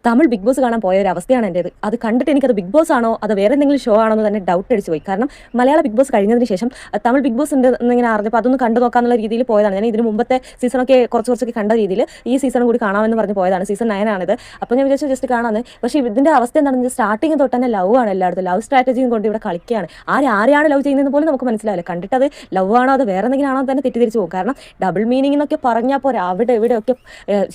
Tamil big boss കാണാൻ പോയ ഒരു അവസ്ഥയാണ് എൻ്റേത്. അത് കണ്ടിട്ട് എനിക്കത് ബിഗ് ബോസ് ആണോ അത് വേറെ എന്തെങ്കിലും ഷോ ആണോ എന്ന് തന്നെ ഡൗട്ട് അടിച്ചു പോയി. കാരണം മലയാള ബിഗ് ബോസ് കഴിഞ്ഞതിന് ശേഷം തമിഴ് ബിഗ് ബോസ് ഉണ്ട് എന്നിങ്ങനെ അറിഞ്ഞപ്പോൾ അതൊന്ന് കണ്ടു നോക്കാന്നുള്ള രീതിയിൽ പോയതാണ്. ഞാൻ ഇതിന് മുമ്പത്തെ സീസണൊക്കെ കുറച്ചൊക്കെ കണ്ട രീതിയിൽ ഈ സീസണും കൂടി കാണാമെന്ന് പറഞ്ഞ് പോയതാണ്. സീസൺ 9 ആണിത്. അപ്പോൾ ഞാൻ വിചാരിച്ചു ജസ്റ്റ് കാണാമെന്ന്. പക്ഷേ ഇതിൻ്റെ അവസ്ഥ എന്താണെന്ന് സ്റ്റാർട്ടിങ് തൊട്ട് തന്നെ ലവ് ആണ് എല്ലായിടത്തും. ലവ് സ്ട്രാറ്റജിയും കൊണ്ട് ഇവിടെ കളിക്കുകയാണ്. ആരെയാണ് ലവ് ചെയ്യുന്നത് പോലും നമുക്ക് മനസ്സിലാവില്ല. കണ്ടിട്ട് അത് ലവ് ആണോ അത് വേറെ എന്തെങ്കിലും ആണോ തന്നെ തെറ്റിദ്ധരിച്ച് പോകും. കാരണം ഡബിൾ മീനിങ് എന്നൊക്കെ പറഞ്ഞാൽ പോരാ, അവിടെ ഇവിടെയൊക്കെ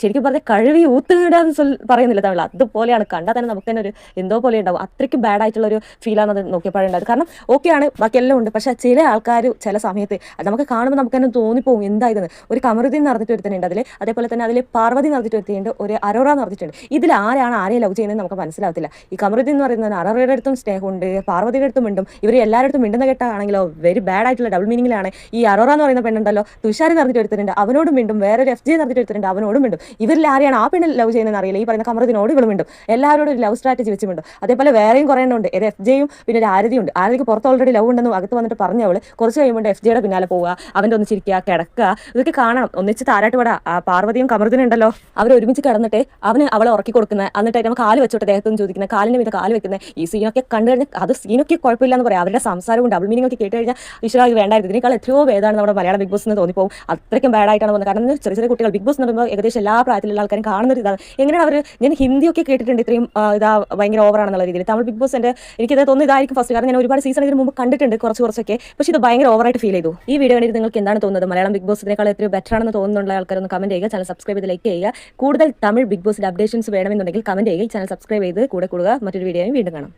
ശരിക്കും പറഞ്ഞാൽ കഴിവി ഊത്തുകിടാന്ന് പറയുന്നില്ല തമിഴ്. അതുപോലെയാണ്. കണ്ടാൽ തന്നെ നമുക്ക് തന്നെ ഒരു എന്തോ പോലെ ഉണ്ടാവും. അത്രയ്ക്ക് ബാഡ് ആയിട്ടുള്ള ഒരു ഫീലാണ് അത് നോക്കിയപ്പോഴുണ്ടായത്. കാരണം ഓക്കെയാണ്, ബാക്കിയെല്ലാം ഉണ്ട്. പക്ഷേ ചില ആൾക്കാർ ചില സമയത്ത് നമുക്ക് കാണുമ്പോൾ നമുക്ക് തന്നെ തോന്നിപ്പോകും എന്തായതെന്ന്. ഒരു കമറുദ്ദീൻ നടന്നിട്ട് ഒരുത്തനുണ്ട് അതിൽ, അതേപോലെ തന്നെ അതിൽ പാർവതി നടന്നിട്ട് ഒരുത്തിയുണ്ട്, ഒരു അരോറ നടന്നിട്ടുണ്ട്. ഇതിൽ ആരാണ് ആരെയും ലവ് ചെയ്യുന്നത് നമുക്ക് മനസ്സിലാവത്തില്ല. ഈ കമറുദ്ദീൻ എന്ന് പറയുന്നത് അരോറയുടെ അടുത്തും സ്നേഹമുണ്ട്, പാർവതിയുടെ അടുത്തും മിണ്ടും. ഇവർ എല്ലാവരുടെ അടുത്തും മിണ്ടുന്ന കേട്ടാണെങ്കിലോ വെരി ബാഡ് ആയിട്ടുള്ള ഡബിൾ മീനിങ്ങിലാണ്. ഈ അരോറ എന്ന് പറയുന്ന പെണ്ണുണ്ടല്ലോ, തുഷാരി നടന്നിട്ട് ഒരുത്തരുണ്ട്, അവനോടും മിണ്ടും. വേറൊരു FJ നടന്നിട്ട് ഒരുത്തരുണ്ട്, അവനോടും മിണ്ടും. ഇവരിൽ ആരെയാണ് ആ പെണ്ണിൽ ലവ് ചെയ്യുന്നതെന്ന് അറിയില്ല. ഈ പറയുന്ന കമറുദ്ദീനോട് ഇവളും മിണ്ടും. എല്ലാവരോടും ഒരു ലവ് സ്ട്രാറ്റജി വെച്ചുമുണ്ട്. അതേപോലെ വേറെയും കുറേ ഉണ്ട്. ഒരു FJയും പിന്നെ ഒരു ആരതിയുണ്ട്. ആരതിക്ക് പുറത്ത് ഓൾറെഡി ലവ് ഉണ്ടെന്ന് അകത്ത് വന്നിട്ട് പറഞ്ഞവൾ കുറച്ച് കഴിയുമ്പോൾ FJയുടെ പിന്നാലെ പോവുക, അവൻ്റെ ഒന്ന് ചിരിക്കുക, കിടക്കുക, ഇതൊക്കെ കാണണം. ഒന്നിച്ച് താരാട്ട് വിടാ. ആ പാർവതിയും കമറുദ്ദീനും ഉണ്ടല്ലോ, അവർ ഒരുമിച്ച് കിടന്നിട്ട് അവളെ ഉറക്കി കൊടുക്കുന്നത്, എന്നിട്ട് നമ്മൾ കാല് വെച്ചോട്ട് ദേഹത്തുനിന്ന് ചോദിക്കുന്നത്, കാലിൻ്റെ మీద കാല് വെക്കുന്നത്. ഈ സീനൊക്കെ കണ്ടു കഴിഞ്ഞാൽ അത് സീനൊക്കെ കുഴപ്പമില്ല എന്ന് പറയാം. അവരുടെ സംസാരവും ഡബിൾ മീനിങ് ഒക്കെ കേട്ട് കഴിഞ്ഞാൽ വിശ്വാസം വേണ്ടായിരുന്നു. ഇതിനേക്കാൾ എത്രയോ ഭേദമാണ് നമ്മുടെ മലയാള ബിഗ് ബോസ് എന്ന് തോന്നിപ്പോകും. അത്രയ്ക്കും ബാഡായിട്ടാണ് പോകുന്നത്. കാരണം ചെറിയ ചെറിയ കുട്ടികൾ ബിഗ് ബോസ് എന്ന് പറയുമ്പോൾ ഏകദേശം എല്ലാ പ്രായത്തിലുള്ള ആൾക്കാരും കാണുന്ന ഒരു ഇതാണ്. എങ്ങനെയാണ് അവർ, ഞാൻ ഹിന്ദിയൊക്കെ കേട്ടിട്ടുണ്ട് ഇത്രയും ഭയങ്കര ഓവറാണെന്നുള്ള രീതിയിൽ. തമിഴ് ബിഗ് ബോസ് എനിക്കത് തോന്നുന്നു ഇതായിരിക്കും ഫസ്റ്റ്. കാരണം ഞാൻ ഒരുപാട് സീസൺ ഇതിന് മുമ്പ് കണ്ടിട്ടുണ്ട് കുറച്ചൊക്കെ. പക്ഷേ ഇത് ഭയങ്കര ഓവറായിട്ട് ഫീൽ ചെയ്തു. ഈ വീഡിയോ കണ്ടിട്ട് നിങ്ങൾക്ക് എന്താണ് തോന്നുന്നത്? മലയാളം ബിഗ് ബോസിനേക്കാൾ എത്രയോ ബെറ്റർ ആണെന്ന് തോന്നുന്നുള്ള ആൾക്കാരൊന്ന് കമന്റ് ചെയ്യുക. ചാനൽ സബ്സ്ക്രൈബ് ചെയ്ത് ലൈക്ക് ചെയ്യുക. കൂടുതൽ തമിഴ് ബിഗ് ബോസിന്റെ അപ്ഡേഷൻസ് വേണമെന്നുണ്ടെങ്കിൽ കമന്റ് ചെയ്യുക. ചാനൽ സബ്സ്ക്രൈബ് ചെയ്ത് കൂടെ കൂടുക. മറ്റൊരു വീഡിയോയും വീണ്ടും കാണാം.